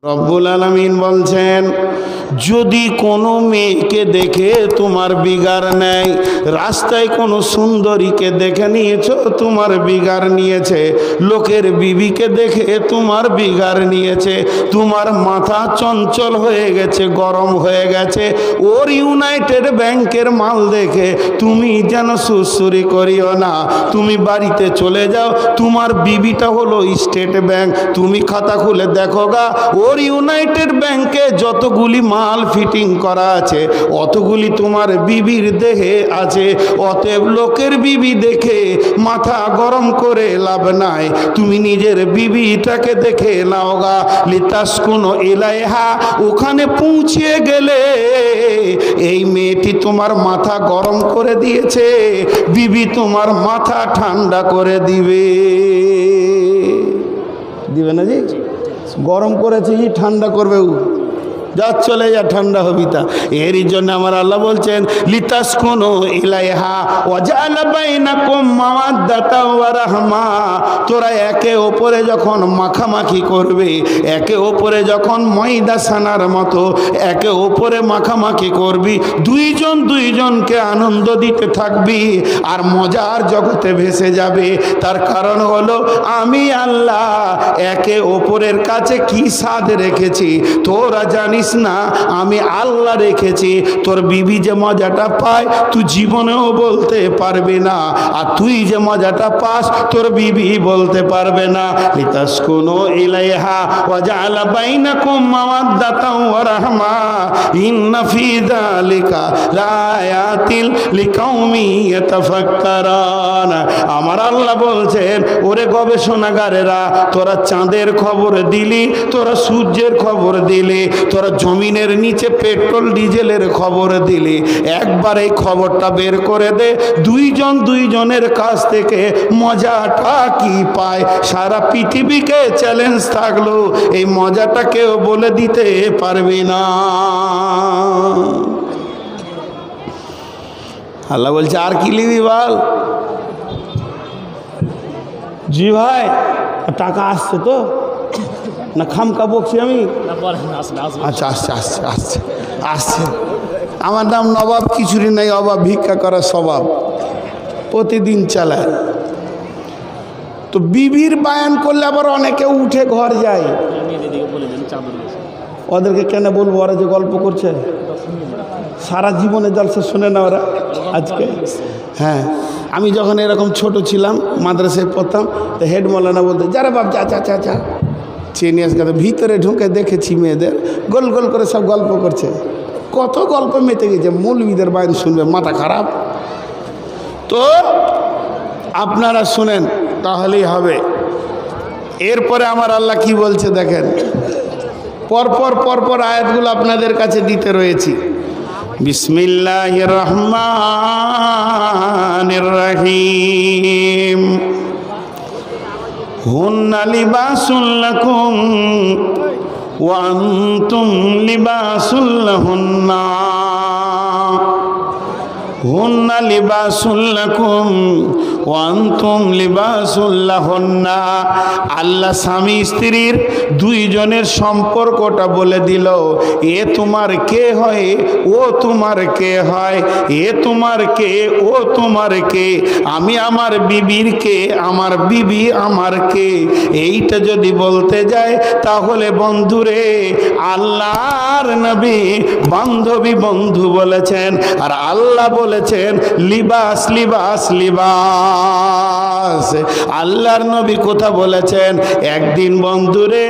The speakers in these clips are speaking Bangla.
রব্বুল আলামিন বলছেন, যদি কোনো মেয়েকে দেখে তোমার বিগার নেয়, রাস্তায় কোনো সুন্দরীকে দেখে নিয়েছো, তোমার বিগার নিয়েছে, লোকের বিবিকে দেখে তোমার বিগার নিয়েছে, তোমার মাথা চঞ্চল হয়ে গেছে, গরম হয়ে গেছে, ওর ইউনাইটেড ব্যাংকের মাল দেখে তুমি যেন সুরসুরি করিও না, তুমি বাড়িতে চলে যাও। তোমার বিবিটা হলো স্টেট ব্যাংক, তুমি খাতা খুলে দেখো গা, ওর ইউনাইটেড ব্যাংকে যতগুলি মাল ফিটিং করা আছে অতগুলি তোমার বিবির দেহে আছে। অতএব লোকের বিবি দেখে মাথা গরম করে লাভ নাই, তুমি নিজের বিবিটাকে দেখে নাও গা। লিতাসকুনু ইলাইহা, ওখানে পৌঁছে গেলে এই মেয়েটি তোমার মাথা গরম করে দিয়েছে, বিবি তোমার মাথা ঠান্ডা করে দিবে। দিবে না জি? গরম করেছে ই ঠান্ডা করবে, যা চলে যা ঠান্ডা হবি তা। এরই জন্য আমার আল্লাহ বলছেন, লিতাসকুনু ইলাইহা ওয়া জাআলা বাইনাকুম মাওয়াদ্দাতাও ওয়া রাহমা। তোরা একে ওপরে যখন মাখামাখি করবে, একে ওপরে যখন ময়দা ছানার মতো একে ওপরে মাখামাখি করবি, দুইজন দুইজনকে আনন্দ দিতে থাকবি আর মজার জগতে ভেসে যাবে। তার কারণ হলো আমি আল্লাহ একে ওপরের কাছে কি স্বাদ রেখেছি তোরা জানিস না, আমি আল্লাহ রেখেছি। তোর বিবি যে মজাটা পায় তুই জীবনেও বলতে পারবি না, আর তুই যে মজাটা পাস তোর বিবি বলতে পারবে না। লিতাসকুনু ইলাইহা ওয়া জাআলা বাইনাকুম মাওয়াদ্দাতাও ওয়া রাহমা ইন্না ফি যালিকা লাআয়াতিল লিকাউমি ইয়াতাফাক্কারুন। আমার আল্লাহ বলছেন, ওরে গবেষণাগারেরা, তোরা চাঁদের খবর দিলি, তোরা সূর্যের খবর দিলি, তোরা জমিনের নিচে পেট্রোল ডিজেলের খবর দিলি, একবার এই খবরটা বের করে দে, দুইজন দুইজনের কাছ থেকে মজাটা কি পায়। সারা পৃথিবীকে চ্যালেঞ্জ থাকলো, এই মজাটা কেউ বলে দিতে পারবি না। আল্লাহ বলছে, আর কি লিবি বল? জি ভাই, টাকা আসছে তো না? খামকা বকছি আমি? আচ্ছা, আসছে আসছে আসছে আসছে। আমার নাম নবাব, কিছুরই নেই অভাব, ভিক্ষা করার স্বভাব প্রতিদিন চালায়। তো বিবির বায়ান করলে আবার অনেকে উঠে ঘর যায়, ওদেরকে কেন বলবো? ওরা যে গল্প করছে সারা জীবনে জলসা শোনে না ওরা আজকে। হ্যাঁ, আমি যখন এরকম ছোট ছিলাম, মাদ্রাসায় পড়তাম, তো হেড মৌলানা বলতে, যারা বাপ যা চা চা চা চেনে আসতে, ভিতরে ঢুকে দেখেছি মেয়েদের গোল গোল করে সব গল্প করছে। কত গল্প মেতে গেছে, মৌলবীদের বায়ন শুনবে, মাথা খারাপ। তো আপনারা শুনেন তাহলেই হবে। এরপরে আমার আল্লাহ কি বলছে দেখেন, পরপর পরপর আয়াতগুলো আপনাদের কাছে দিতে রয়েছি। বিসমিল্লাহির রহমানির রহিম। হুন্না লিবাসুল লাকুম ওয়া আনতুম লিবাসুল লাহুন্না। হুন্না লিবাসুল লাকুম ওয়া আনতুম লিবাসুল লাহুন্না। আল্লাহ স্বামী স্ত্রীর দুইজনের সম্পর্কটা বলে দিল। এ তোমার কে হয়, ও তোমার কে হয়, এ তোমার কে, ও তোমার কে, আমি আমার বিবির কে, আমার বিবি আমার কে। এইটা যদি বলতে যায় তাহলে বন্ধুরে, আল্লাহর নবী বান্ধবী বন্ধু বলেছেন, আর আল্লাহ বলেছেন লিবাস লিবাস লিবাস। আল্লাহর নবী কথা বলেছেন। একদিন বন্ধুরে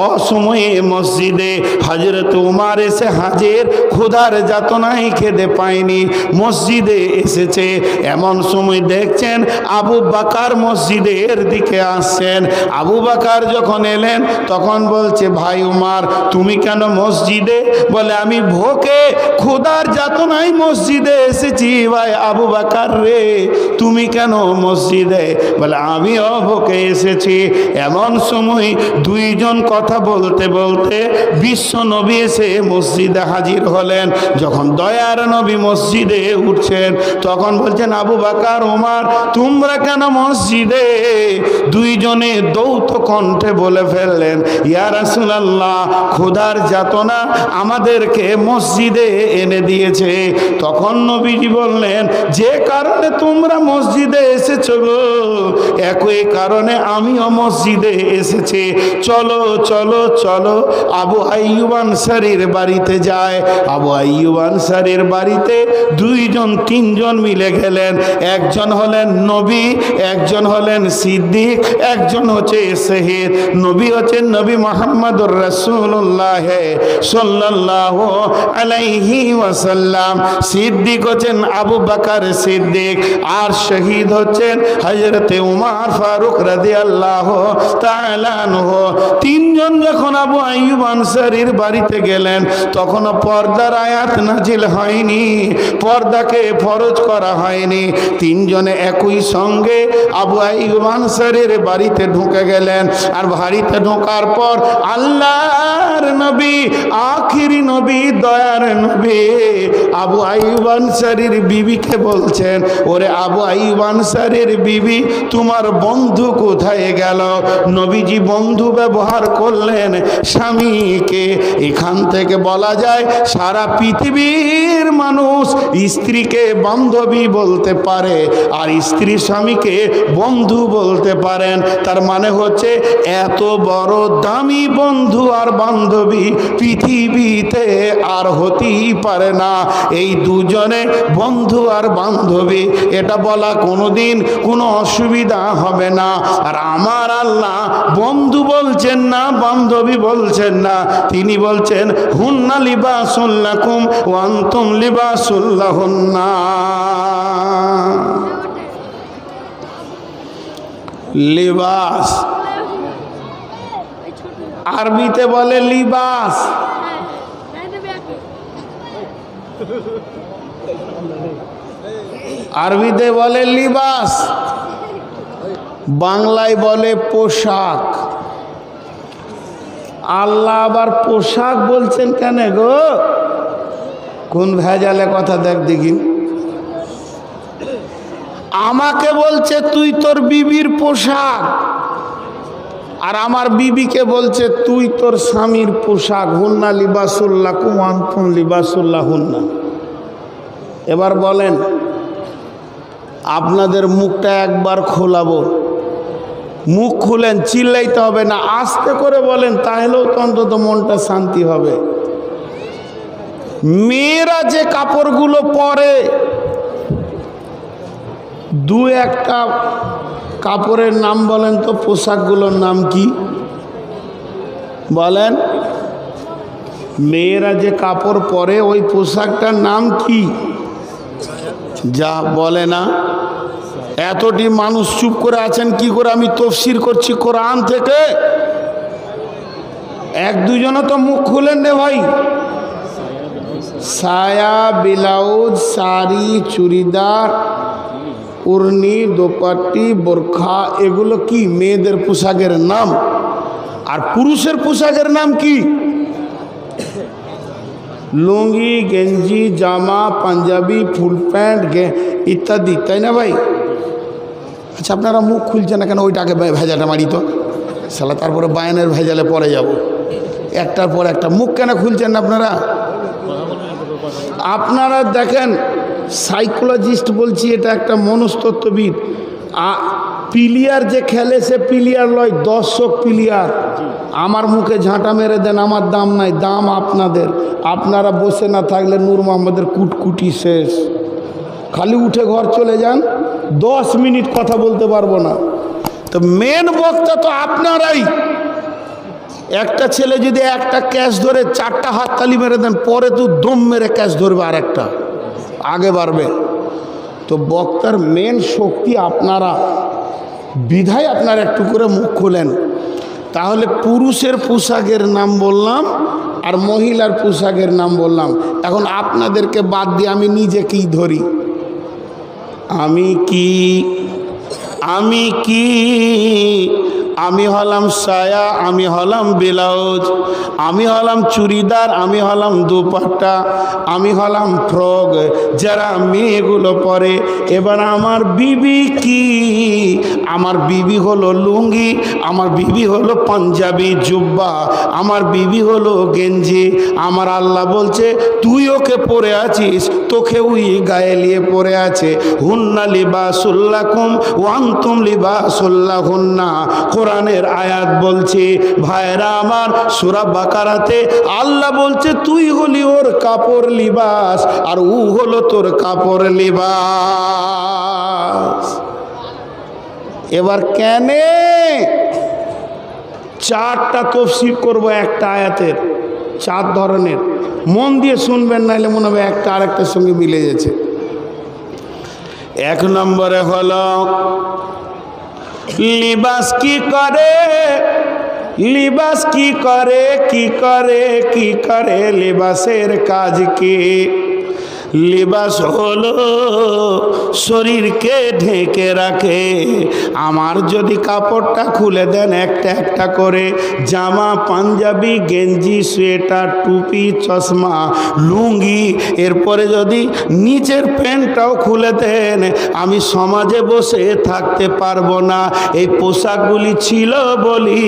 অসময়ে মসজিদে হযরত উমর এসে হাজির, ক্ষুধার যাতনায় খেতে পায়নি, মসজিদে এসেছে। এমন সময় দেখছেন আবু বকর মসজিদের দিকে আসছেন। আবু বকর যখন এলেন তখন বলছে, ভাই উমর তুমি কেন মসজিদে? বলে, আমি ভোকে ক্ষুধার যাতনায় মসজিদে এসেছি, ভাই আবু বকর রে, তুমি কেন মসজিদে? বলে আমি অভোকে এসেছি। এমন সময় দুইজন কথা বলতে বলতে বিশ্ব নবী এসে মসজিদে হাজির হলেন। যখন দয়ার নবী মসজিদে উঠছেন তখন বলছেন আবু বকর, ওমর, তোমরা কেন মসজিদে? দুইজনে দৌত কণ্ঠে বলে ফেললেন, ইয়া রাসূলুল্লাহ, খোদার যাতনা আমাদেরকে মসজিদে এনে দিয়েছে। তখন নবীজি বললেন, যে কারণে তোমরা মসজিদে এসেছো গো, একই কারণে আমিও মসজিদে এসেছি। চলো চলো চলো আবু আইয়ুব আনসারীর বাড়িতে যায়। আবু আইয়ুব আনসারীর বাড়িতে দুইজন তিনজন মিলে গেলেন। একজন হলেন নবী, একজন হলেন সিদ্দিক, একজন হচ্ছে শহীদ। নবী হচ্ছেন নবী মুহাম্মদুর রাসূলুল্লাহ সাল্লাল্লাহু আলাইহি ওয়াসাল্লাম, সিদ্দিক হচ্ছেন আবু বকর সিদ্দিক, আর শহীদ হচ্ছেন হযরতে উমর ফারুক রাদিয়াল্লাহু তাআলা আনহু। তিনজন যখন আবু আইয়ুব আনসারীর বাড়িতে গেলেন তখন পর্দার আয়াত নাজিল হয়নি, পর্দাকে ফরজ করা হয়নি। তিনজনে একই সঙ্গে আবু আইয়ুব আনসারীর বাড়িতে ঢুকে গেলেন। আর বাড়িতে ঢোকার পর আল্লাহর নবী, আখিরি নবী, দয়ার নবী আবু আইয়ুব আনসারীর বিবিকে বলছেন, ওরে আবু আইয়ুব আনসারীর বিবি, তোমার বন্ধু কোথায় গেল? নবীজি বন্ধু ব্যবহার করলেন স্বামীকে। এখান থেকে বলা যায় সারা পৃথিবীর মানুষ স্ত্রীকে বান্ধবী বলতে পারে আর স্ত্রী স্বামীকে বন্ধু বলতে পারেন। তার মানে হচ্ছে এত বড় দামি বন্ধু আর বান্ধবী পৃথিবীতে আর হতেই পারে না। এই দুজনে বন্ধু আর বান্ধবী, এটা বলা কোনোদিন কোনো অসুবিধা হবে না। আর আমার আল্লাহ বন্ধু বলছেন না, বান্ধবী বলছেন না, তিনি বলছেন হুন্না লিবাসুল লাকুম ওয়া আনতুম লিবাসুল লাহুন্না। লিবাস আরবিতে বলে লিবাস, আরবিতে বলে লিবাস, বাংলায় বলে পোশাক। আল্লাহ আবার পোশাক বলছেন কেন গো? কোন ভেজালে কথা দেখ দেখি। আমাকে বলছে তুই তোর বিবির পোশাক, আর আমার বিবিকে বলছে তুই তোর স্বামীর পোশাক। হুন্না লিবাসুল লাকুম ওয়া আনতুম লিবাসুল লাহুন্না। এবার বলেন, আপনাদের মুখটা একবার খোলাবো, মুখ খুলেন, চিল্লাইতে হবে না, আস্তে করে বলেন, তাহলেও তো অন্তত মনটা শান্তি হবে। মেয়েরা যে কাপড়গুলো পরে, দু একটা কাপড়ের নাম বলেন তো, পোশাকগুলোর নাম কি বলেন? মেয়েরা যে কাপড় পরে ওই পোশাকটার নাম কি? যা বলে না। এতটি মানুষ চুপ করে আছেন কি করে? আমি তাফসীর করছি কোরআন থেকে। এক দুজনে তো মুখ খুলেন রে ভাই। সায়া, ব্লাউজ, শাড়ি, চুড়িদার, উড়নি, দোপাট্টি, বোরখা, এগুলো কি মেয়েদের পোশাকের নাম? আর পুরুষের পোশাকের নাম কি? লুঙ্গি, গেঞ্জি, জামা, পাঞ্জাবি, ফুল প্যান্ট ইত্যাদি, তাই না ভাই? আচ্ছা, আপনারা মুখ খুলছেন না কেন? ওইটাকে ভেজাটা মারি তো শালা, তারপরে বায়ানের ভেজালে পরে যাব। একটার পর একটা মুখ কেন খুলছেন না আপনারা? আপনারা দেখেন, সাইকোলজিস্ট বলছি, এটা একটা মনস্তত্ত্ববিদ। প্লেয়ার যে খেলে সে প্লেয়ার লয়, দর্শক প্লেয়ার। আমার মুখে ঝাঁটা মেরে দেন, আমার দাম নাই, দাম আপনাদের। আপনারা বসে না থাকলে নূর মোহাম্মদের কুটকুটি শেষ। খালি উঠে ঘর চলে যান, 10 মিনিট কথা বলতে পারবো না। তো মেন বক্তা তো আপনারাই। একটা ছেলে যদি একটা ক্যাচ ধরে 4টা হাততালি মেরে দেন, পরে তো দম মেরে ক্যাচ ধরবে, আর একটা আগে বাড়বে। তো বক্তার মেন শক্তি আপনারা, বিধায় আপনারা একটু করে মুখ খোলেন। তাহলে পুরুষের পোশাকের নাম বললাম আর মহিলার পোশাকের নাম বললাম। এখন আপনাদেরকে বাদ দিয়ে আমি নিজেকেই ধরি। আমি কি আমি হলাম সায়া, আমি হলাম ব্লাউজ, আমি হলাম চুড়িদার, আমি হলাম দুপাট্টা, আমি হলাম ফ্রক যারা মেয়েগুলো পরে। এবার আমার বিবি কি? আমার বিবি হলো লুঙ্গি, আমার বিবি হলো পাঞ্জাবি জুব্বা, আমার বিবি হলো গেঞ্জি। আমার আল্লাহ বলছে তুই ওকে পরে আছিস, তোকে ওই গায়ে নিয়ে পরে আছে। হুন্না লিবাসুল্লাকুম ওয়া আনতুম লিবাসুল্লাহুন্না, কোরআনের আয়াত বলছে। ভাইরা আমার, সূরা বাকারাতে আল্লাহ বলছে তুই হলি ওর কাপড় লিবাস আর ও হলো তোর কাপড় লিবাস। এবার কেনে 4টা তফসির করব একটা আয়াতের, 4 ধরনের। মন দিয়ে শুনবেন, নাইলে মনে হবে একটা আরেকটার সঙ্গে মিলে যাচ্ছে। 1 নম্বরে হলো লিবাস কি করে, লিবাস কি করে, কি করে, কি করে, লিবাসের কাজ কি? লিবাস হলো শরীরকে ঢেকে রাখে। আমার যদি কাপড়টা খুলে দেন একটা একটা করে, জামা, পাঞ্জাবি, গেঞ্জি, সোয়েটার, টুপি, চশমা, লুঙ্গি, এরপরে যদি নিচের প্যান্টটাও খুলে দেন, আমি সমাজে বসে থাকতে পারবো না। এই পোশাকগুলি ছিল বলি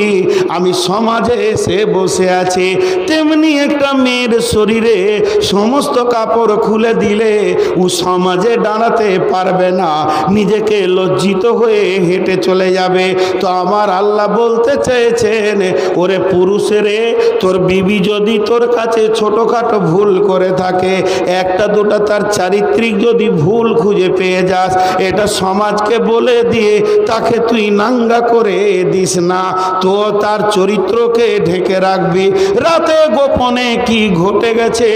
আমি সমাজে এসে বসে আছি। তেমনি একটা মেয়ের শরীরে সমস্ত কাপড় খুলে দিলে ও সমাজে দাঁড়াতে পারবে না, নিজেকে লজ্জিত হয়ে হেঁটে চলে যাবে। তো আমার আল্লাহ বলতে চেয়েছেন, ওরে পুরুষেরে, তোর বিবি যদি তোর কাছে ছোটোখাটো ভুল করে থাকে, একটা দুটা তার চারিত্রিক যদি ভুল খুঁজে পেয়ে যাস, এটা সমাজকে বলে দিয়ে তাকে তুই নাঙ্গা করে দিস না, তো তার চরিত্রকে ঢেকে রাখবি। রাতে গোপনে কি ঘটে গেছে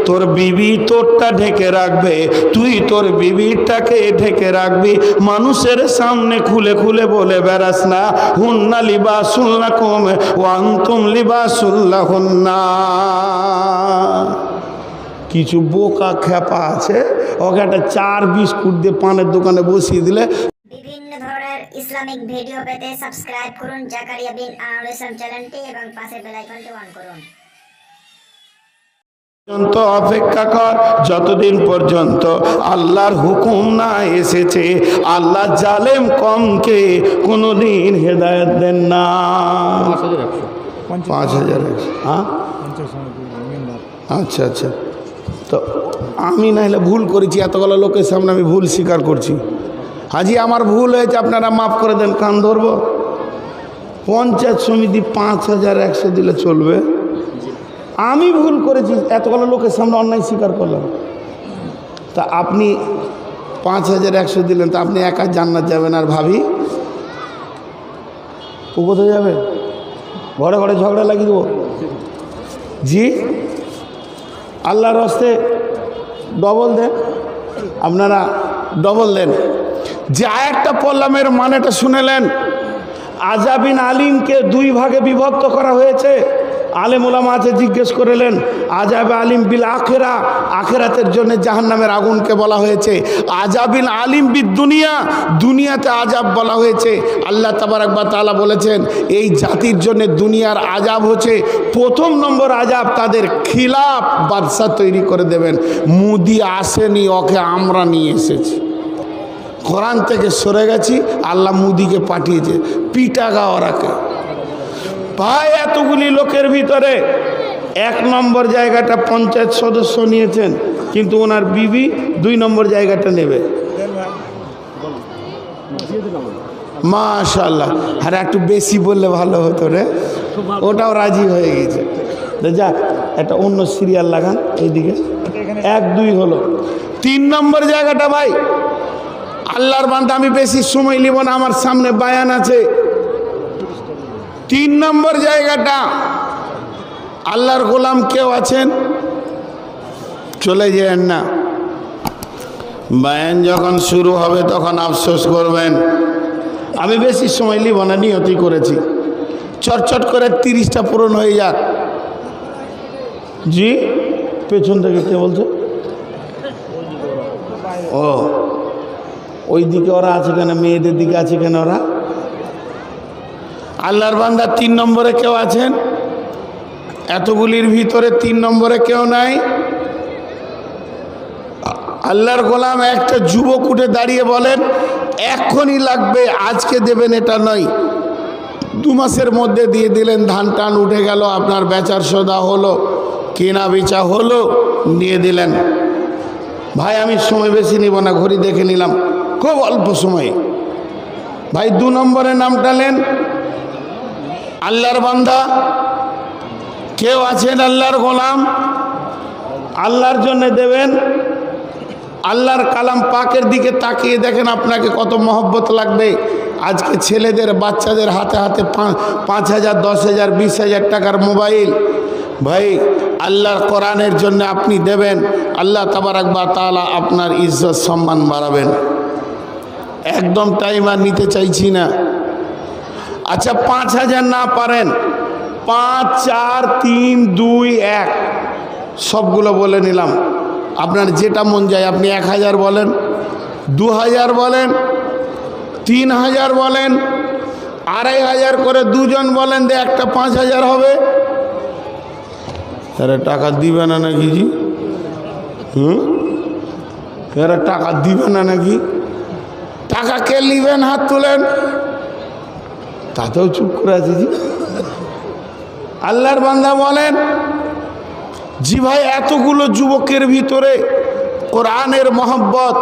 তোর বিবি তোরটা ঢেকে রাখবে, তুই তোর বিবিটাকে ঢেকে রাখবি। মানুষের সামনে খুলে খুলে বলে বেড়াস না, হুন্না লিবাসুল লাকুম ওয়া আনতুম লিবাসুল লাহুন্না। কিছু বোকা খেপা আছে, ওকে একটা 4 বিস্কুট দিয়ে পানের দোকানে বসিয়ে দিলে। বিভিন্ন ধরনের ইসলামিক ভিডিও পেতে সাবস্ক্রাইব করুন জাকারিয়া বিন আনোয়ার ইসলাম চ্যানেলটি এবং পাশে বেল আইকনটি অন করুন। অপেক্ষা কর যতদিন পর্যন্ত আল্লাহর হুকুম না এসেছে। আল্লাহ জালেম কমকে কোনোদিন হেদায়েত দেন না। 5100, হ্যাঁ, আচ্ছা আচ্ছা। তো আমি নাহলে ভুল করেছি, এতগুলো লোকের সামনে আমি ভুল স্বীকার করছি। হাজি আমার ভুল হয়েছে, আপনারা মাফ করে দেন, কান ধরবো। পঞ্চায়েত সমিতি 5100 দিলে চলবে? আমি ভুল করেছি, এতগুলো লোকের সামনে অন্যায় স্বীকার করলাম। তা আপনি 5100 দিলেন, তা আপনি একা জান্নাত যাবেন আর ভাবি ও কোথায় যাবে? ঘরে ঘরে ঝগড়া লাগিয়ে দেবো? জি, আল্লাহর হস্তে ডবল দেন, আপনারা ডবল দেন। যে আয়াতটা পড়লাম এর মানেটা শুনেলেন। আযাবিন আলিমকে 2 ভাগে বিভক্ত করা হয়েছে। আলেম ওলামা আছে, জিজ্ঞেস করলেন আযাব আলিম বিল আখিরা, আখিরাতের জন্য জাহান্নামের আগুনকে বলা হয়েছে। আযাবিল আলিম বিদ দুনিয়া, দুনিয়াতে আযাব বলা হয়েছে। আল্লাহ তাবারাক ওয়া তাআলা বলেছেন এই জাতির জন্য দুনিয়ার আযাব হচ্ছে, 1 নম্বর আযাব তাদের খিলাফ বাদশা তৈরি করে দেবেন। মুদি আসেনি, ওকে আমরা নিয়ে এসেছি। কোরআন থেকে সরে গেছি, আল্লাহ মুদিকে পাঠিয়েছে পিটা গাওয়ারাকে। ভাই এতগুলি লোকের ভিতরে 1 নম্বর জায়গাটা পঞ্চায়েত সদস্য নিয়েছেন, কিন্তু ওনার বিবি 2 নম্বর জায়গাটা নেবে। মাশাআল্লাহ। আর একটু বেশি বললে ভালো হতো রে, ওটাও রাজি হয়ে গেছে। যাক, একটা অন্য সিরিয়াল লাগান এইদিকে। 1 2 হলো। 3 নম্বর জায়গাটা ভাই আল্লাহর বান্দা, আমি বেশি সময় নিব না, আমার সামনে বায়ান আছে। 3 নম্বর জায়গাটা আল্লাহর গোলাম কেউ আছেন, চলে যান না। বায়ান যখন শুরু হবে তখন আফসোস করবেন। আমি বেশি সময় নিব না, নিয়তি করেছি। চটচট করে 30টা পূরণ হয়ে যাক। জি, পেছন থেকে কে বলছে? ও ওই দিকে ওরা আছে কেন, মেয়েদের দিকে আছে কেন ওরা? আল্লাহর বান্দা 3 নম্বরে কেউ আছেন? এতগুলির ভিতরে 3 নম্বরে কেউ নাই? আল্লাহর গোলাম একটা যুবক উঠে দাঁড়িয়ে বলেন এখনই লাগবে, আজকে দেবেন এটা নয়, 2 মাসের মধ্যে দিয়ে দিলেন, ধান টান উঠে গেল, আপনার বেচার সদা হলো, কেনা বেচা হলো, নিয়ে দিলেন। ভাই আমি সময় বেশি নিব না, ঘড়ি দেখে নিলাম, খুব অল্প সময়। ভাই 2 নম্বরে নামটালেন আল্লাহর বান্দা। কেউ আছেন আল্লাহর গোলাম, আল্লাহর জন্য দেবেন? আল্লাহর কালাম পাকের দিকে তাকিয়ে দেখেন আপনাকে কত মহব্বত লাগবে। আজকে ছেলেদের বাচ্চাদের হাতে হাতে 5,000 10,000 20,000 টাকার মোবাইল। ভাই আল্লাহর কোরআনের জন্য আপনি দেবেন, আল্লাহ তাবারাক ওয়া তাআলা আপনার ইজ্জত সম্মান বাড়াবেন। একদম টাইম আর নিতে চাইছি না। আচ্ছা 5,000 না পারেন, 5 4 3 2 1 সবগুলো বলে নিলাম। আপনার যেটা মন যায় আপনি 1,000 বলেন, 2,000 বলেন, 3,000 বলেন, 2,500 করে দুজন বলেন, দে একটা 5,000 হবে। এরা টাকা দিবে না নাকি জি? এরা টাকা দিবে না নাকি? টাকা কে নিবেন? হাত তুলেন। তাতেও চুপ করে আছে জি। আল্লাহর বান্দা বলেন জি ভাই, এতগুলো যুবকের ভিতরে কোরআনের মহব্বত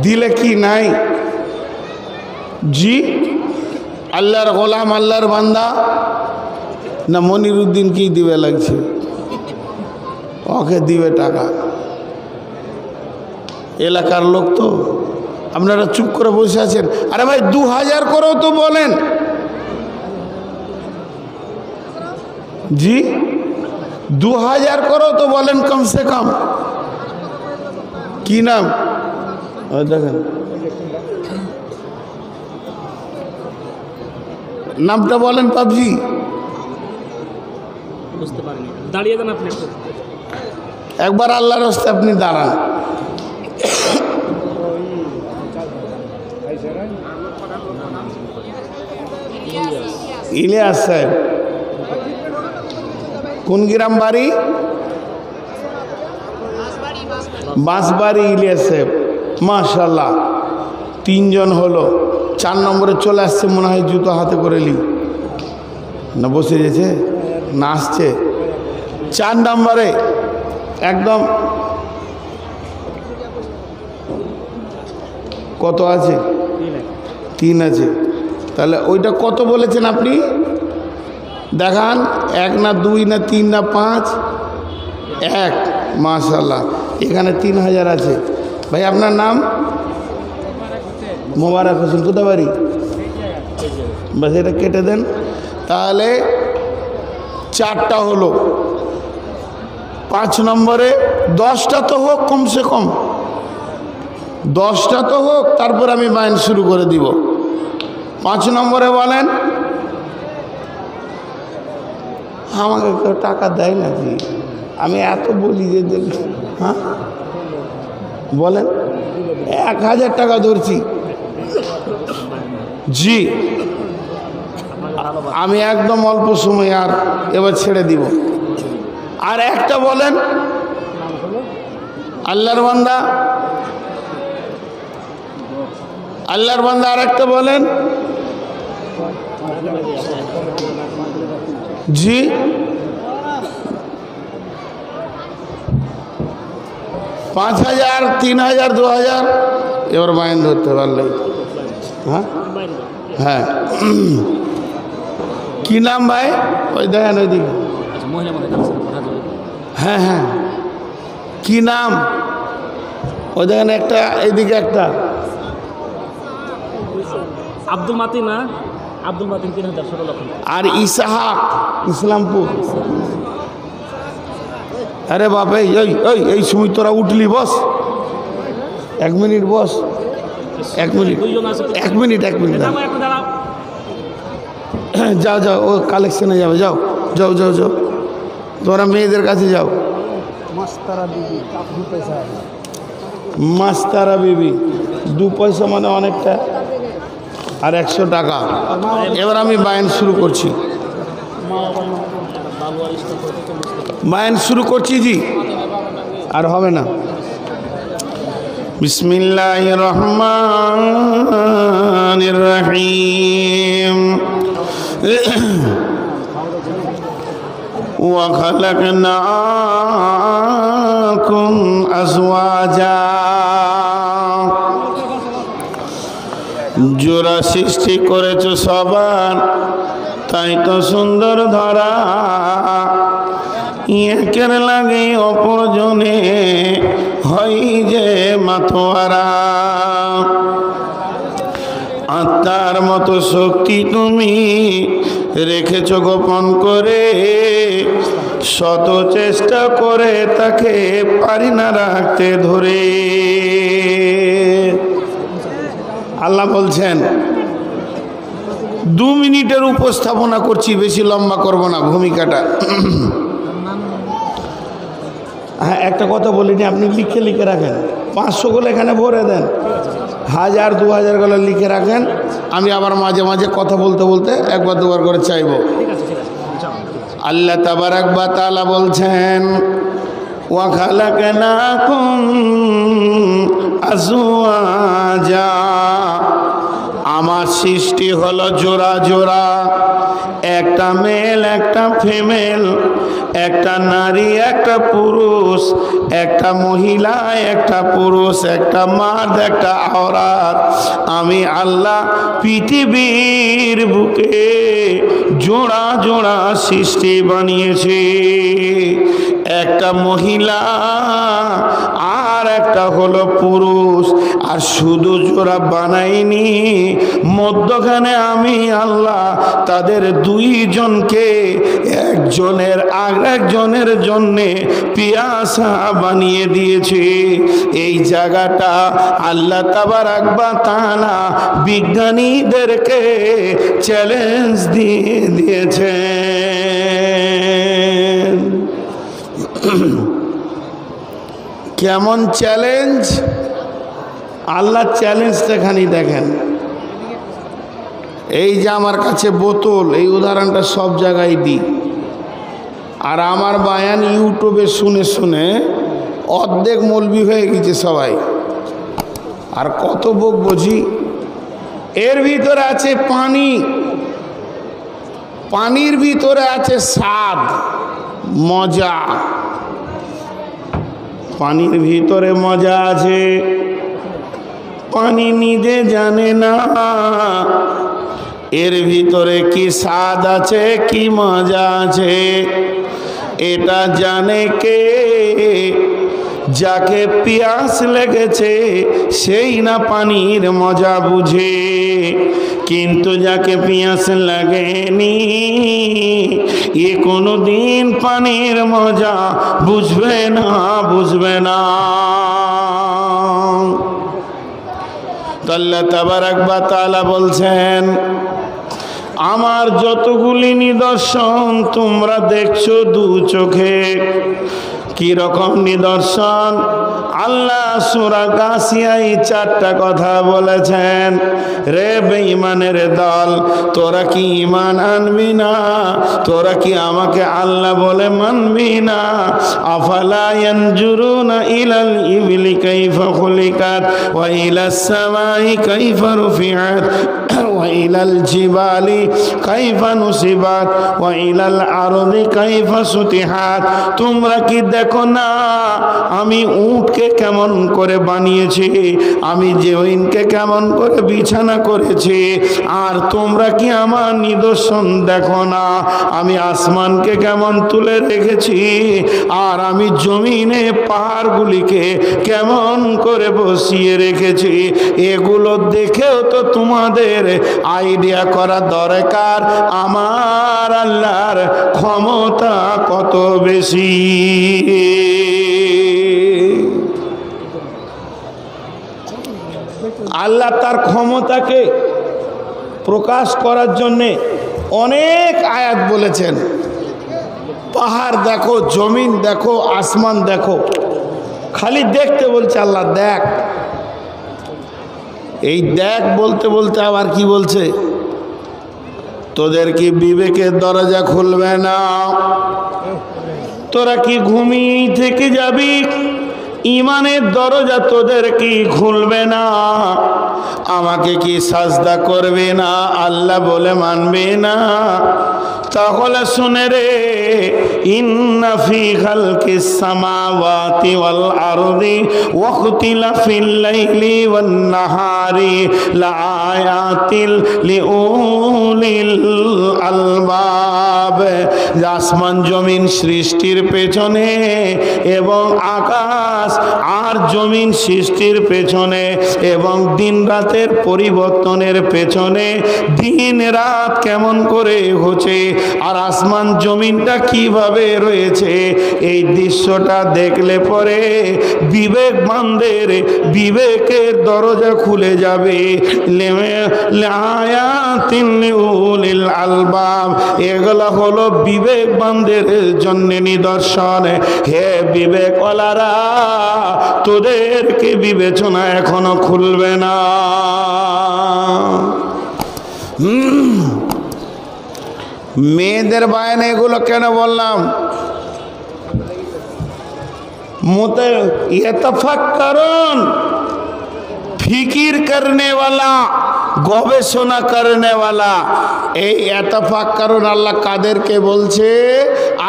দিলে কি নাই? জি আল্লাহর গোলাম, আল্লাহর বান্দা না মনিরুদ্দিন কি দিবে লাগছে? ওকে দিবে টাকা, এলাকার লোক তো। আপনারা চুপ করে বসে আছেন। আরে ভাই 2,000 করেও তো বলেন জি, 2,000 করেও তো বলেন কমসে কম। কি নাম? দেখেন নামটা বলেন। পাবজি বুঝতে পারিনি, দাঁড়িয়ে যান আপনি একবার আল্লাহর রাস্তায় আপনি দাঁড়ান। ইলিয়াস সাহেব, কোন গ্রাম বাড়ি? বাঁশবাড়ি। ইলিয়াস সাহেব মাশাআল্লাহ, 3 জন হলো। 4 নম্বরে চলে আসছে মনে হয়, জুতো হাতে করে লি না, বসে গেছে না, আসছে 4 নম্বরে একদম। কত আছে? 3 আছে। তাহলে ওইটা কত বলেছেন আপনি? দেখান, 1 না 2 না 3 না 5? 1। মাশাআল্লাহ, এখানে 3,000 আছে। ভাই আপনার নাম? মোবারক হোসেন। কোথা বাড়ি? বাস এটা কেটে দেন। তাহলে 4টা হলো। 5 নম্বরে 10টা তো হোক, কমসে কম 10টা তো হোক, তারপর আমি বাইন শুরু করে দিব। 5 নম্বরে বলেন। আমাকে কেউ টাকা দেয় নাকি? আমি এত বলি যে হ্যাঁ বলেন, 1,000 টাকা ধরছি জি। আমি একদম অল্প সময় আর এবার ছেড়ে দিব। আর একটা বলেন আল্লাহর বান্দা, আল্লাহর বান্দা আর একটা বলেন জি। পাঁচ 5,000 3,000 2,000 এবার মাইন ধরতে পারলেই। হ্যাঁ হ্যাঁ, কি নাম ভাই? ওই দেখেন ওইদিকে। হ্যাঁ হ্যাঁ, কি নাম? ওই দেখেন একটা, এইদিকে একটা। আব্দুল মাতিন। না আব্দুল মাতিন 3,000 লক্ষ। আর ইসাহাক ইসলামপুর। আরে বাপ, এই এই এই সময় তোরা উঠলি, বস 1 মিনিট, বস 1 মিনিট 1 মিনিট 1 মিনিট। যাও যাও, ও কালেকশনে যাবে, যাও যাও যাও যাও, তোরা মেয়েদের কাছে যাও। মাস্তারা বিবি, 2 পয়সা মানে অনেকটা, আর 100 টাকা। এবার আমি বায়ান শুরু করছি, বায়ান শুরু করছি জি, আর হবে না। বিসমিল্লাহির রহমানির রহিম। ওয়া খালাকনাকুম আজওয়াজা, জোড়া সৃষ্টি করেছো সবার, তাই তো সুন্দর ধরা। একের লাগে অপরজনে হয় যে মাতোয়ারা। আত্মার মতো শক্তি তুমি রেখেছ গোপন করে, শত চেষ্টা করে তাকে পারি না রাখতে ধরে। আল্লাহ বলছেন 2 মিনিটের উপস্থাপনা করছি, বেশি লম্বা করব না ভূমিকাটা। হ্যাঁ, একটা কথা বলিনি, আপনি লিখে লিখে রাখেন, 500 গুলো এখানে ভরে দেন, 1000 2000 গুলো লিখে রাখেন। আমি আবার মাঝে মাঝে কথা বলতে বলতে 1বার 2বার করে চাইব। আল্লাহ তাবারাক ওয়া তাআলা বলছেন ওয়া খালাকনাকুম আজওয়াজা, আমার সৃষ্টি হলো জোড়া জোড়া, একটা মেল একটা ফিমেল, একটা নারী একটা পুরুষ, একটা মহিলা একটা পুরুষ, একটা মার্দ একটা আওরাত। আমি আল্লাহ পৃথিবীর বুকে জোড়া জোড়া সৃষ্টি বানিয়েছি, একটা মহিলা আর একটা হলো পুরুষ। আর শুধু জোড়া বানাইনি, মধ্যখানে আমি আল্লাহ তাদের 2 জনকে একজনের আরেকজনের জন্যে পিয়াসা বানিয়ে দিয়েছি। এই জায়গাটা আল্লাহ তাবারাক ওয়া তাআলা বিজ্ঞানীদেরকে চ্যালেঞ্জ দিয়ে দিয়েছেন। কেমন চ্যালেঞ্জ? আল্লাহ চ্যালেঞ্জটা খানি দেখেন। এই যে আমার কাছে বোতল, এই উদাহরণটা সব জায়গায় দিই, আর আমার বায়ান ইউটিউবে শুনে শুনে অর্ধেক মৌলবি হয়ে গেছে সবাই। আর কত বক বুঝি, এর ভিতরে আছে পানি, পানির ভিতরে আছে স্বাদ মজা, পানির ভিতরে মজা আছে, পানি নিজে জানে না এর ভিতরে কি স্বাদ আছে কি মজা আছে। এটা জানে কে? যাকে পিয়াস লেগেছে সেই না পানির মজা বুঝে, কিন্তু যাকে পিয়াস লাগেনি এ কোনোদিন পানির মজা বুঝবে না, বুঝবে না। আল্লাহ তাবারাক ওয়া তাআলা বলছেন আমার যতগুলি নিদর্শন তোমরা দেখছো 2 চোখে, কি রকম নিদর্শন? আল্লাহ সূরা গাসিয়ায় 4টা কথা বলেছেন। রে বেঈমানের দল, তোরা কি ঈমান আনবি না? তোরা কি আমাকে আল্লাহ বলে মানবি না? আফালা ইয়ানজুরুনা ইলাল ইবলি কাইফা খুলিকাত ওয়া ইলাস সামাই কাইফা রুফিআত ওয়া ইলাল জিবালি কাইফা নুসিবাত ওয়া ইলাল আরদি কাইফা সুতিহাত। তোমরা কি দেখো না আমি উটকে কেমন করে বানিয়েছি, আমি জমিনকে কেমন করে বিছানা করেছি? আর তোমরা কি আমার নিদর্শন দেখো না আমি আসমানকে কেমন তুলে রেখেছি, আর আমি জমিনে পাহাড়গুলিকে কেমন করে বসিয়ে রেখেছি? এগুলো দেখেও তো তোমাদের আইডিয়া করা দরকার আমার আল্লাহর ক্ষমতা কত বেশি। আল্লাহ তার ক্ষমতাকে প্রকাশ করার জন্যে অনেক আয়াত বলেছেন। পাহাড় দেখো, জমিন দেখো, আসমান দেখো, খালি দেখতে বলছে আল্লাহ দেখ। এই দেখ বলতে বলতে আবার কি বলছে, তোদের কি বিবেকের দরজা খুলবে না? তোরা কি ঘুমিয়ে থেকে যাবি? ইমানের দরজা তোদের কি খুলবে না? আমাকে কি সাজদা করবে না? আল্লাহ বলে মানবে না? তাহলে শুনে রে, ইন্না ফি খালকিস সামাওয়াতি ওয়াল আরদি ওয়া ইখতিলাফিল লাইলি ওয়ান নাহারি লাআয়াতিল লিউলিল আলবাব। আসমান জমিন সৃষ্টির পেছনে এবং আকাশ আর জমিন সৃষ্টির পেছনে এবং দিন রাতের পরিবর্তনের পেছনে, দিন রাত কেমন করে হচ্ছে আর আসমান জমিনটা কিভাবে রয়েছে, এই দৃশ্যটা দেখলে পরে বিবেকবানদের বিবেকের দরজা খুলে যাবে। আলবাব, এগুলা হলো বিবেকবানদের জন্য নিদর্শন। হে বিবেকওয়ালারা, তোদেরকে বিবেচনা এখনো খুলবে না। মেয়েদের বায়না এগুলো কেন বললাম? ইতাফাক্কারুন, ফিকির করনে ওয়ালা, গবেষণা করনে ওয়ালা। এই ইতাফাক্কারুন আল্লাহ কাদেরকে বলছে?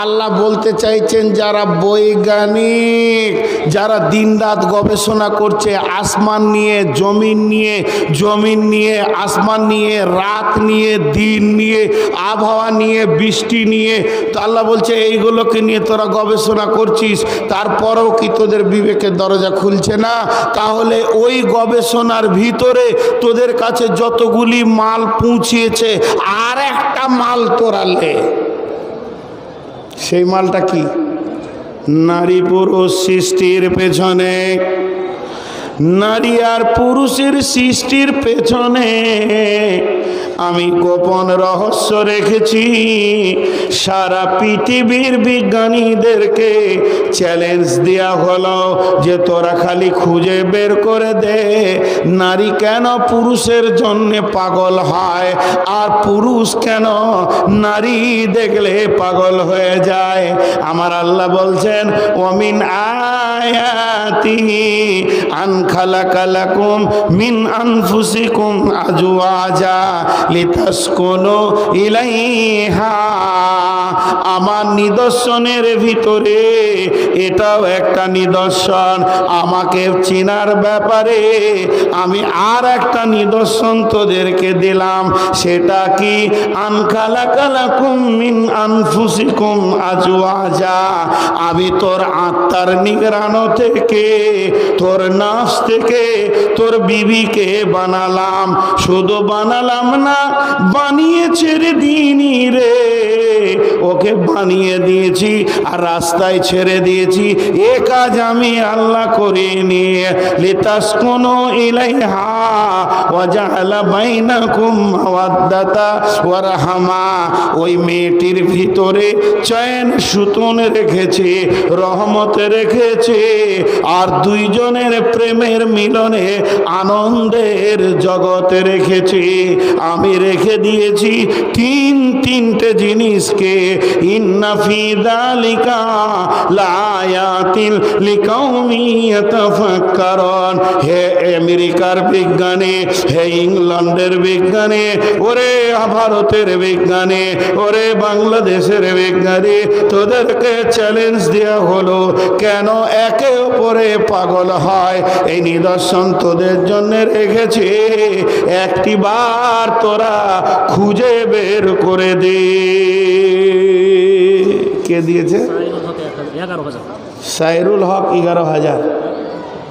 আল্লাহ বলতে চাইছেন যারা বৈজ্ঞানিক, যারা দিনরাত গবেষণা করছে আসমান নিয়ে, জমিন নিয়ে, জমিন নিয়ে আসমান নিয়ে, রাত নিয়ে, দিন নিয়ে, আবহাওয়া নিয়ে, বৃষ্টি নিয়ে। তো আল্লাহ বলছে এইগুলোকে নিয়ে তোরা গবেষণা করছিস, তারপরেও কি তোদের বিবেকের দরজা খুলছে না? তাহলে ওই গবেষণার ভিতরে তোদের কাছে যতগুলি মাল পৌঁছিয়েছে, আর একটা মাল তোরা লে। সেই মালটা কি? নারী পুরুষ সৃষ্টির পেছনে, নারী আর পুরুষের সৃষ্টির পেছনে আমি গোপন রহস্য রেখেছি। সারা পৃথিবীর বিজ্ঞানীদেরকে চ্যালেঞ্জ দেওয়া হলো যে তোরা খালি খুঁজে বের করে দে নারী কেন পুরুষের জন্য পাগল হয় আর পুরুষ কেন নারী দেখলে পাগল হয়ে যায়। আমার আল্লাহ বলছেন, ওমিন আয়াতিহি আন খালাকা লাকুম মিন আনফুসিকুম আজওয়াজা লিতাসকুনু ইলাইহা। আমার নিদর্শনের ভিতরে এটাও একটা নিদর্শন। আমাকে চিনার ব্যাপারে আমি আর একটা নিদর্শন তোদেরকে দিলাম। সেটা কি? আন খালাকা লাকুম মিন আনফুসিকুম আজওয়াজা। আমি তোর আত্মার নিগরানো থেকে, তোর নাফস থেকে তোর বিবিকে বানালাম। শুধু বানালাম না, বানিয়ে ছেড়ে দিইনি রে, ওকে বানিয়ে দিয়েছি আর রাস্তায় ছেড়ে দিয়েছি। এ কাজ আমি আল্লাহ করিনি। লিতাসকুনু ইলাইহা ওয়া জাআলা বাইনাকুম মাওয়াদ্দাতা ওয়া রাহমা। ওই মেয়েটির ভিতরে চয়ন সুতন রেখেছে, রহমত রেখেছে, আর দুইজনের প্রেমের মিলনে আনন্দের জগতে রেখেছি। আমি রেখে দিয়েছি তিনটে জিনিসকে। ইন্না ফি যালিকা লায়াতিন লিকাউমি ইয়াতাফাক্কারুন। হে আমেরিকার বিজ্ঞানী, হে ইংল্যান্ডের বিজ্ঞানী, ওরে ভারতের বিজ্ঞানী, ওরে বাংলাদেশের বিজ্ঞানী, তোদেরকে চ্যালেঞ্জ দেওয়া হলো কেন একে অপরে পাগল হয়। এই নিদর্শন তোদের জন্য রেখেছে, একটি বার তোরা খুঁজে বের করে দে। কে দিয়েছে? সাইরুল হক 11,000,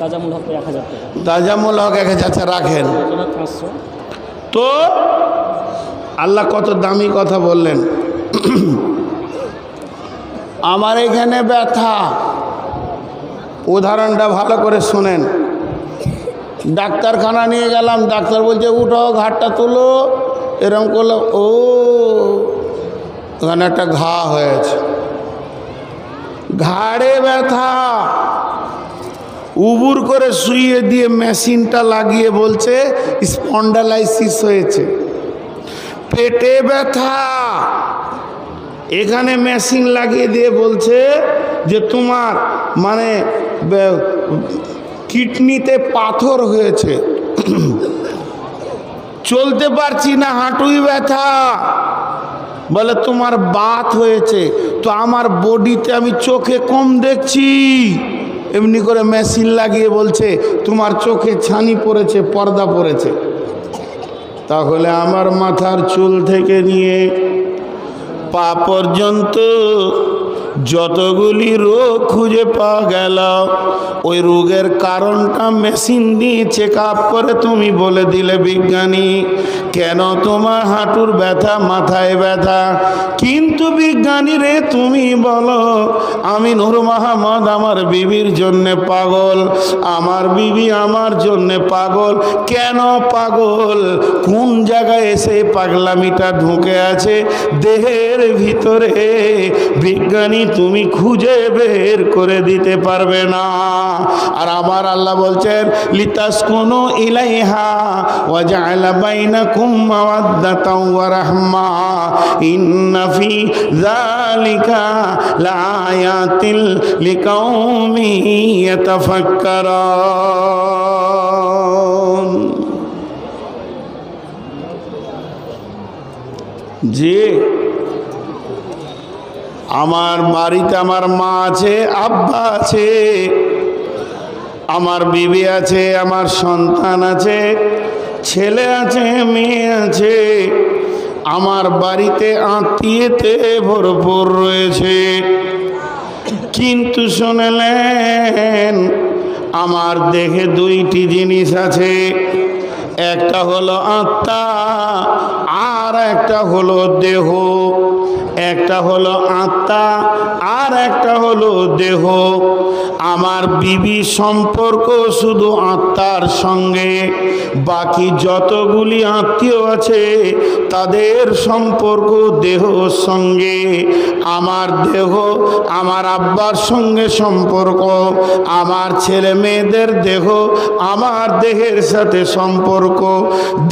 তাজামুল হক 1000 টাকা, তাজামুল হক 1000। আচ্ছা রাখেন। 500। তো আল্লাহ কত দামি কথা বললেন। আমার এখানে ব্যথা, উদাহরণটা ভালো করে শোনেন। ডাক্তারখানা নিয়ে গেলাম, ডাক্তার বলছে উঠো, ঘাটটা তুলো, এরকম করলো, ও ওখানে একটা ঘা হয়েছে, ঘাড়ে ব্যথা। উবুর করে শুইয়ে দিয়ে মেশিনটা লাগিয়ে বলছে স্পন্ডালাইসিস হয়েছে, পেটে ব্যথা, এখানে মেশিন লাগিয়ে দিয়ে বলছে যে তোমার মানে কিডনিতে পাথর হয়েছে, চলতে পারছি না, হাঁটুই ব্যথা, বলে তোমার বাত হয়েছে। তো আমার বডিতে আমি চোখে কম দেখছি, এমনি করে মেশিন লাগিয়ে বলছে তোমার চোখে ছানি পড়েছে, পর্দা পড়েছে। তাহলে আমার মাথার চুল থেকে নিয়ে পা পর্যন্ত যতগুলি রোগ খুঁজে পাওয়া গেল, ওই রোগের কারণটা মেশিন দিয়ে চেক আপ করে তুমি বলে দিলে বিজ্ঞানী কেন তোমার হাঁটুর ব্যথা, মাথায় ব্যথা। কিন্তু বিজ্ঞানী রে তুমি বলো, আমি নূর মোহাম্মদ আমার বিবির জন্যে পাগল, আমার বিবি আমার জন্যে পাগল। কেন পাগল? কোন জায়গায় এসে পাগলামিটা ঢুকে আছে দেহের ভিতরে, বিজ্ঞানী তুমি খুঁজে বের করে দিতে পারবে না। আর আমার আল্লাহ বলছেন লিতাসকুনু ইলাইহা ওয়া জাআলা বাইনাকুম মাওয়াদ্দাতাও ওয়া রাহমা ইন্না ফি যালিকা লাআয়াতিল লিকাউমি ইয়াতাফাক্কারুন। জি, আমার বাড়িতে আমার মা আছে, আব্বা আছে, আমার বিবি আছে, আমার সন্তান আছে, ছেলে আছে, মেয়ে আছে, আমার বাড়িতে আত্মীয়তে ভরপুর রয়েছে। কিন্তু শুনলেন আমার দেহে দুইটি জিনিস আছে, একটা হলো আত্মা আর একটা হলো দেহ। একটা হলো আত্মা আর একটা হলো দেহ। আমার বিবি সম্পর্ক শুধু আত্মার সঙ্গে, বাকি যতগুলি আত্মীয় আছে তাদের সম্পর্ক দেহর সঙ্গে। আমার দেহ আমার আব্বার সঙ্গে সম্পর্ক, আমার ছেলে মেয়েদের দেহ আমার দেহের সাথে সম্পর্ক।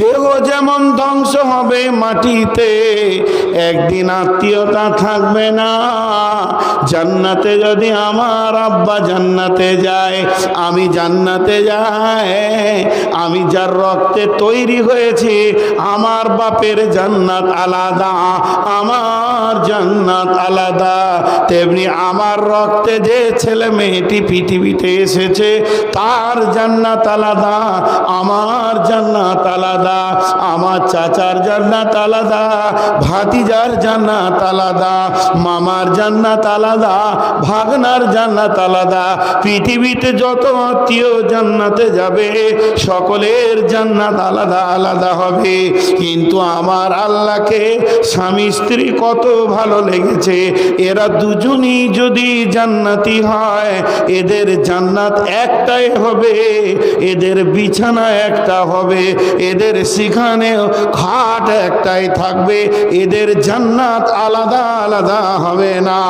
দেহ যেমন ধ্বংস হবে মাটিতে, একদিন আত্মীয়তা থাকবে না। জান্নাতে যদি আমার আব্বা জান্নাতে যায়, আমি জান্নাতে যাই, আমি যার রক্তে তৈরি হয়েছি, আমার বাপের জান্নাত আলাদা, আমার জান্নাত আলাদা। তেমনি আমার রক্তে যে ছেলে মেয়েটি পৃথিবীতে এসেছে তার জান্নাত আলাদা, আমার জান্নাত আলাদা। আমার চাচার জান্নাত আলাদা, ভাতিজার জান্নাত আলাদা, মামার জান্নাত আলাদা, ভাগনার জান্নাত আলাদা। পৃথিবীতে যত আত্মীয় জান্নাতে যাবে সকলের জান্নাত আলাদা আলাদা হবে। কিন্তু আমার আল্লাহকে স্বামী স্ত্রী কত ভালো লেগেছে, এরা দুজনই যদি জান্নাতি হয় এদের জান্নাত একটাই হবে, এদের বিছানা একটা হবে, এদের সেখানে খাট একটাই থাকবে, এদের জান্নাত আলাদা আলাদা হবে না।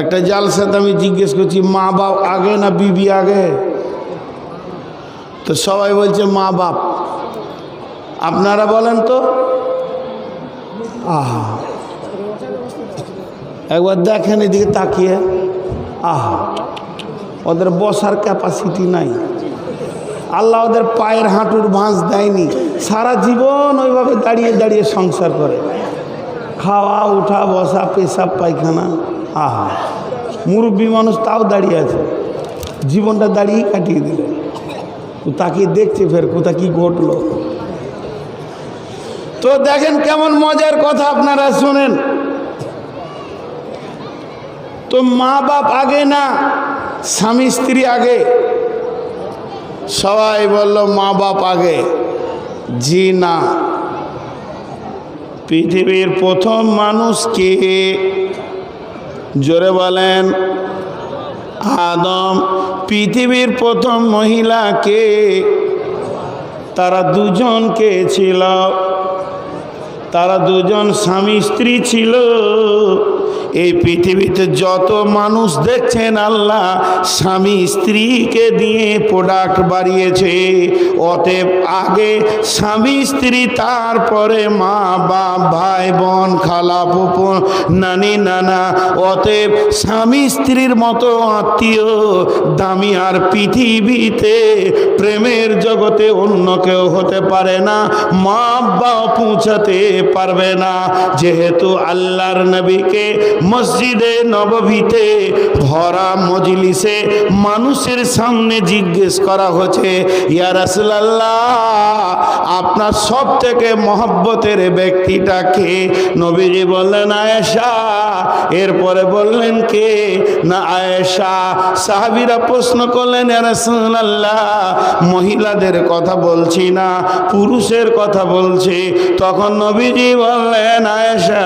একটা জালসাতে আমি জিজ্ঞেস করছি মা বাপ আগে না বিবি আগে? তো সবাই বলছে মা বাপ। আপনারা বলেন তো। আহা, একবার দেখেন এদিকে তাকিয়ে, আহা, ওদের বসার ক্যাপাসিটি নাই। আল্লাহ ওদের পায়ের হাঁটুর ভাঁজ দেয়নি, সারা জীবন ওইভাবে দাঁড়িয়ে দাঁড়িয়ে সংসার করে, খাওয়া উঠা বসা পেশাব পায়খানা। আহা, মুরব্বী মানুষ তাও দাঁড়িয়ে আছে, জীবনটা দাঁড়িয়েই কাটিয়ে দিল। তাকিয়ে দেখছে ফের কোথা কি ঘটলো। তো দেখেন কেমন মজার কথা, আপনারা শোনেন। তো মা বাপ আগে না স্বামী স্ত্রী আগে? সবাই বলল মা বাপ আগে। জি না, পৃথিবীর প্রথম মানুষ কে? জোরে বলেন। আদম। পৃথিবীর প্রথম মহিলা কে? তারা দুজন কে ছিল? তারা দুজন স্বামী স্ত্রী ছিল। এই পৃথিবীতে যত মানুষ দেখছেন আল্লাহ স্বামী স্ত্রীকে দিয়ে প্রোডাক্ট বাড়িয়েছে। অতএব আগে স্বামী স্ত্রী, তারপরে মা বাপ, ভাই বোন, খালা ফুফু, নানি নানা। অতএব স্বামী স্ত্রীর মতো আত্মীয় দামি আর পৃথিবীতে প্রেমের জগতে অন্য কেউ হতে পারে না, মা বাবা পৌঁছাতে পারবে না। যেহেতু আল্লাহর নবীকে মসজিদে নববীতে ভরা মজলিসে মানুষের সামনে জিজ্ঞেস করা হচ্ছে, ইয়া রাসূলুল্লাহ আপনার সব থেকে মহব্বতের ব্যক্তিটাকে? নবীজি বললেন আয়েশা। এরপরে বললেন কে? না আয়েশা। সাহাবীরা প্রশ্ন করলেন, ইয়া রাসূলুল্লাহ মহিলাদের কথা বলছি না, পুরুষের কথা বলছি। তখন নবীজি বললেন আয়েশা